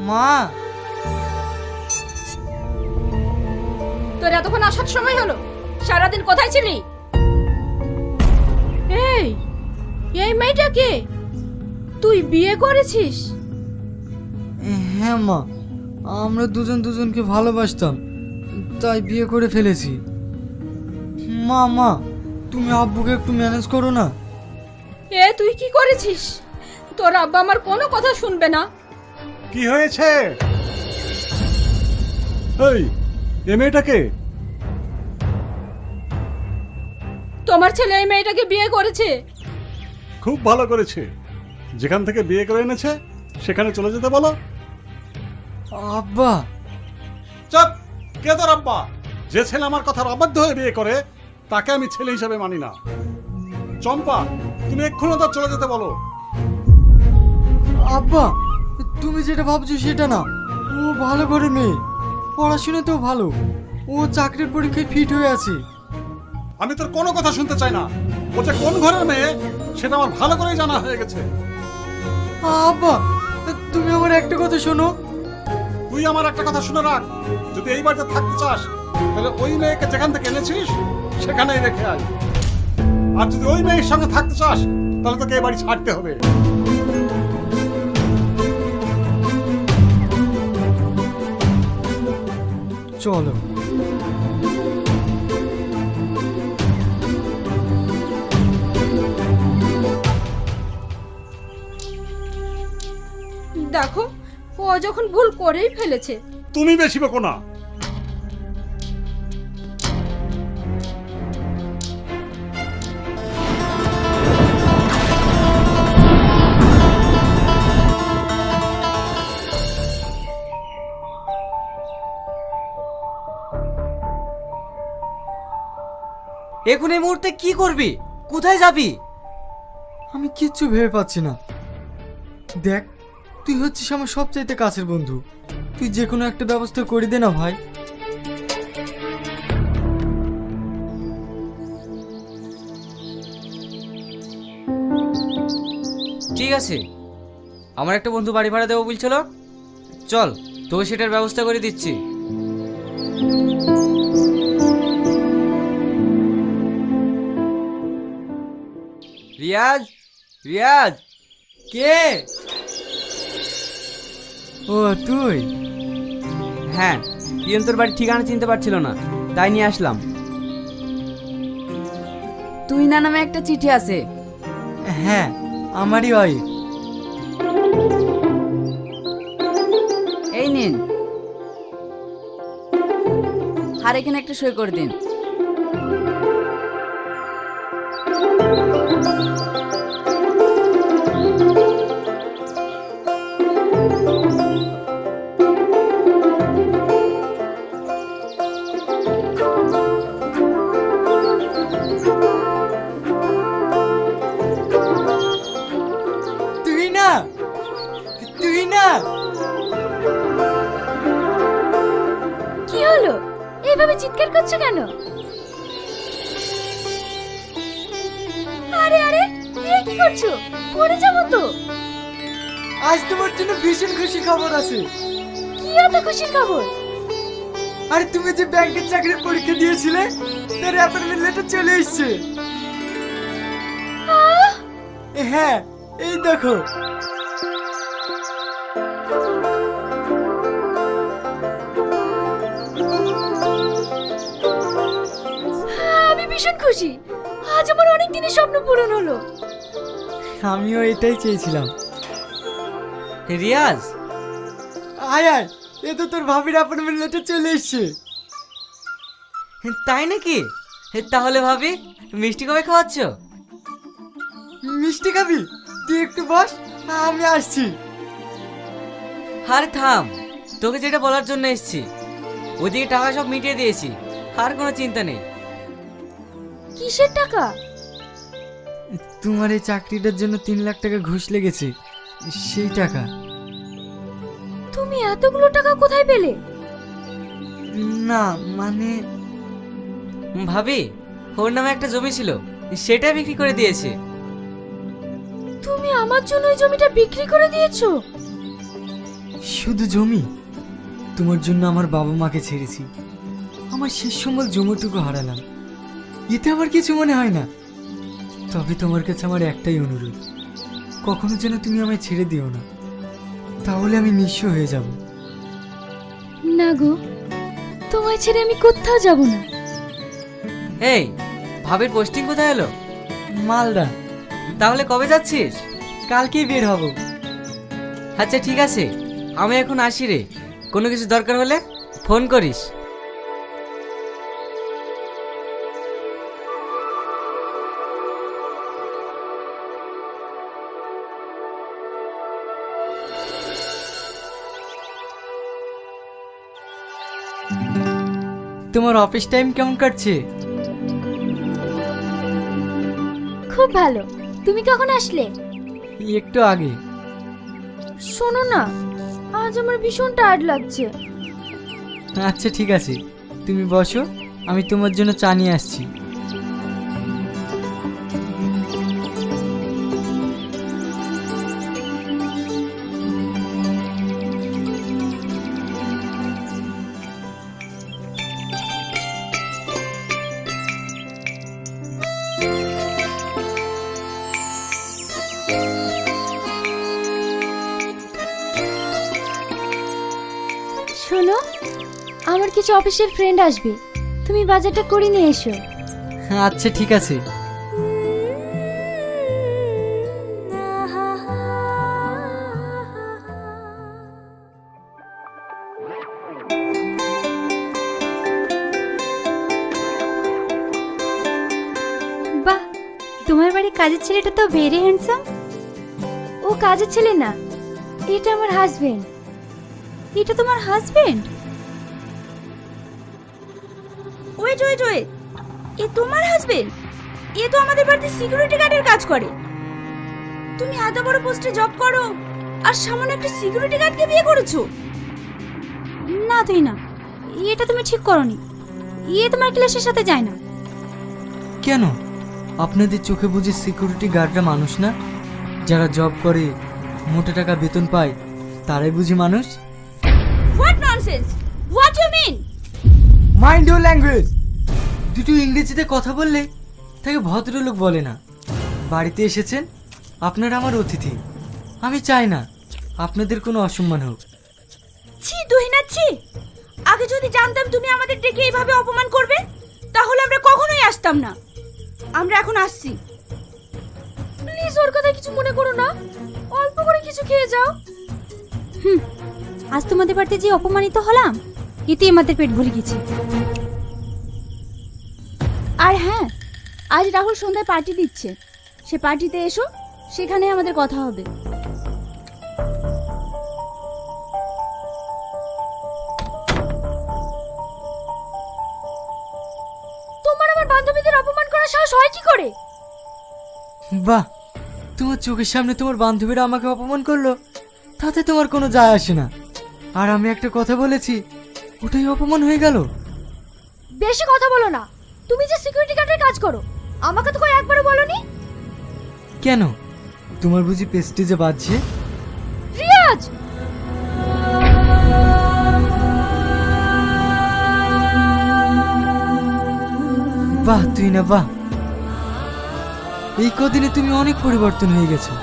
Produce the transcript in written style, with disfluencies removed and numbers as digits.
মা, তোর এতক্ষণ আসার সময় হলো, সারাদিন কোথায় ছিলি? এই এই মেয়েটা কে? তুই বিয়ে করেছিস? হ্যাঁ মা, আমরা দুজনকে ভালোবাসতাম, তাই বিয়ে করে ফেলেছি। মা, তুমি আব্বুকে একটু ম্যানেজ করো না। তুই কি করেছিস? তোর আব্বা আমার কোনো কথা শুনবে না। কি হয়েছে? এই মেয়েটাকে? তোমার ছেলে এই মেয়েটাকে বিয়ে করেছে। খুব ভালো করেছে। যেখান থেকে বিয়ে করে এনেছে সেখানে চলে যেতে বলো। আব্বা। চুপ! কে তোর আব্বা? যে ছেলে আমার কথার অবাধ্য হয়ে বিয়ে করে তাকে আমি ছেলে হিসেবে মানি না। চম্পা, তুমি এক্ষুনি তো চলে যেতে বলো। আব্বা, তুমি যেটা ভাবছো সেটা না। ও ভালো করে মেয়ে, পড়াশোনাতেও ভালো। ও চাকরির পরীক্ষায় ফিট হয়ে আছে। আমি তোর কোনো কথা শুনতে চাই না। ও যে কোন ঘরের মেয়ে সেটা আমার ভালো করেই জানা হয়ে গেছে। আব্বা, তুমি আমার একটা কথা শোনো। তুই আমার একটা কথা শুনে রাখ, যদি এই বাড়িতে থাকতে চাস তাহলে ওই মেয়েকে যেখান থেকে এনেছিস সেখানেই রেখে আয়। আর যদি ওই মেয়ের সঙ্গে থাকতে চাস তাহলে তোকে এই বাড়ি ছাড়তে হবে। চলো। দেখো, ও যখন ভুল করেই ফেলেছে। তুমি বেশি বকো না। এখন এই মুহূর্তে কি করবি? কোথায় যাবি? আমি কিচ্ছু ভেবে পাচ্ছি না। দেখ, তুই হচ্ছিস আমার সবচাইতে কাছের বন্ধু। তুই যে কোনো একটা ব্যবস্থা করে দে না ভাই। ঠিক আছে, আমার একটা বন্ধু বাড়ি ভাড়া দেবো বলছিল, চল তোকে সেটার ব্যবস্থা করে দিচ্ছি। রিয়াজ, রিয়াজ। কে? ও তুই? হ্যাঁ, পিয়ন তোর বাড়ির ঠিকানা চিনতে পারছিল না, তাই নিয়ে আসলাম। তুই না নামে একটা চিঠি আছে। হ্যাঁ, আমারই ওয়াইফ। এই নিন, আর এখানে একটা সই করে দিন। তুই না। কি হলো? এইভাবে চিৎকার করছো কেন? আরে আরে, এই কি করছো? পড়ে যাবো তো। আজ তোমার জন্য ভীষণ খুশি খবর আছে। কি এত খুশির খবর? আরে তুমি যে ব্যাংকের চাকরির পরীক্ষা দিয়েছিলে তার অ্যাপয়েন্টমেন্ট লেটার চলে এসেছে। হ্যাঁ, এই দেখো। আমি ভীষণ খুশি। আজ আমার অনেক দিনের স্বপ্ন পূরণ হলো। আমিও এটাই চেয়েছিলাম। রিয়াজ, আয় আয়, এ তো তোর ভাবির অ্যাপয়েন্টমেন্ট লেটার চলে এসেছে। তাই নাকি? তাহলে ভাবি, মিষ্টি কবে খাওয়াচ্ছ? মিষ্টি খাবি? তুই একটু বস, আমি আসছি। আরে থাম, তোকে যেটা বলার জন্য এসেছি। ওদিকে টাকা সব মিটিয়ে দিয়েছি, আর কোনো চিন্তা নেই। কিসের টাকা? তোমার এই চাকরিটার জন্য 3 লাখ টাকা ঘুষ লেগেছে, সেই টাকা। তুমি এতগুলো টাকা কোথায় পেলে? না মানে ভাবি, ওর নামে একটা জমি ছিল, সেটা বিক্রি করে দিয়েছে। তুমি আমার জন্য ওই জমিটা বিক্রি করে দিয়েছো? শুধু জমি? তোমার জন্য আমার বাবা মাকে ছেড়েছি, আমার শেষ সম্বল জমিটুকু হারালাম, এতে আমার কিছু মনে হয় না। তবে তোমার কাছে আমার একটাই অনুরোধ, কখনো যেন তুমি আমায় ছেড়ে দিও না, তাহলে আমি নিঃস্ব হয়ে যাব। না গো, তোমায় ছেড়ে আমি কোথাও যাব না। এই, ভাবির পোস্টিং কোথায় এলো? মালদা। তাহলে কবে যাচ্ছিস? কালকেই বের হব। আচ্ছা ঠিক আছে, আমি এখন আসি রে। কোনো কিছু দরকার হলে ফোন করিস। তোমার অফিস টাইম কেমন কাটছে? খুব ভালো। তুমি কখন আসলে? একটু আগে। শোনো না, আজ আমার ভীষণ টায়ার্ড লাগছে। আচ্ছা ঠিক আছে, তুমি বসো, আমি তোমার জন্য চা নিয়ে আসছি। শোনো, আমার কিছু অফিসের ফ্রেন্ড আসবে, তুমি বাজারটা করে নিয়ে এসো। আচ্ছা ঠিক আছে। বাহ, তোমার বাড়ির কাজের ছেলেটা তো ভেরি হ্যান্ডসাম। ও কাজের ছেলে না, এটা আমার হাজবেন্ড। এটা তোমার হাজবেন্ড? ওয়েট ওয়েট ওয়েট, এ তোমার হাজবেন্ড? এ তো আমাদের বাড়িতে সিকিউরিটি গার্ডের কাজ করে। তুমি এত বড় পোস্টে জব করো আর সামান্য একটা সিকিউরিটি গার্ডকে বিয়ে করেছো? না তুই না, এটা তুমি ঠিক করনি। তোমার ক্লাসের সাথে যায় না। কেন? আপনাদের চোখে বুঝি সিকিউরিটি গার্ডরা মানুষ না? যারা জব করে মোটা টাকা বেতন পায় তারাই বুঝি মানুষ? What nonsense, what you mean? Mind your language. দুটো ইংরেজিতে কথা বললে তাকে ভদ্রলোক বলে না। বাড়িতে এসেছেন, আপনারা আমার অতিথি, আমি চাই না আপনাদের কোনো অসম্মান হোক। ছি তুহিনা ছি, আগে যদি জানতাম তুমি আমাদের ডেকে এইভাবে অপমান করবে তাহলে আমরা কখনোই আসতাম না। আমরা এখন আসছি। প্লিজ ওর কথা কিছু মনে করো না, অল্প করে কিছু খেয়ে যাও। আজ তোমাদের বাড়িতে যে অপমানিত হলাম, এতে আমাদের পেট ভরে গেছে। আর হ্যাঁ, আজ রাহুল সন্ধ্যায় পার্টি দিচ্ছে, সে পার্টিতে এসো, সেখানে আমাদের কথা হবে। তোমার আমার বান্ধবীদের অপমান করার সাহস হয় কি করে? বাহ, তোমার চোখের সামনে তোমার বান্ধবীরা আমাকে অপমান করলো, তাতে তোমার কোনো যায় আসে না। আর আমি একটা কথা বলেছি, ওটাই অপমান হয়ে গেল। বেশি কথা বলো না। তুমি যে সিকিউরিটি গার্ডের কাজ করো, আমাকে তো কই একবারও বলনি। কেন? তোমার বুঝি প্রেস্টিজে বাজছে? রিয়াজ, বাহ তুই না বাহ, এই কদিনে তুমি অনেক পরিবর্তন হয়ে গেছো।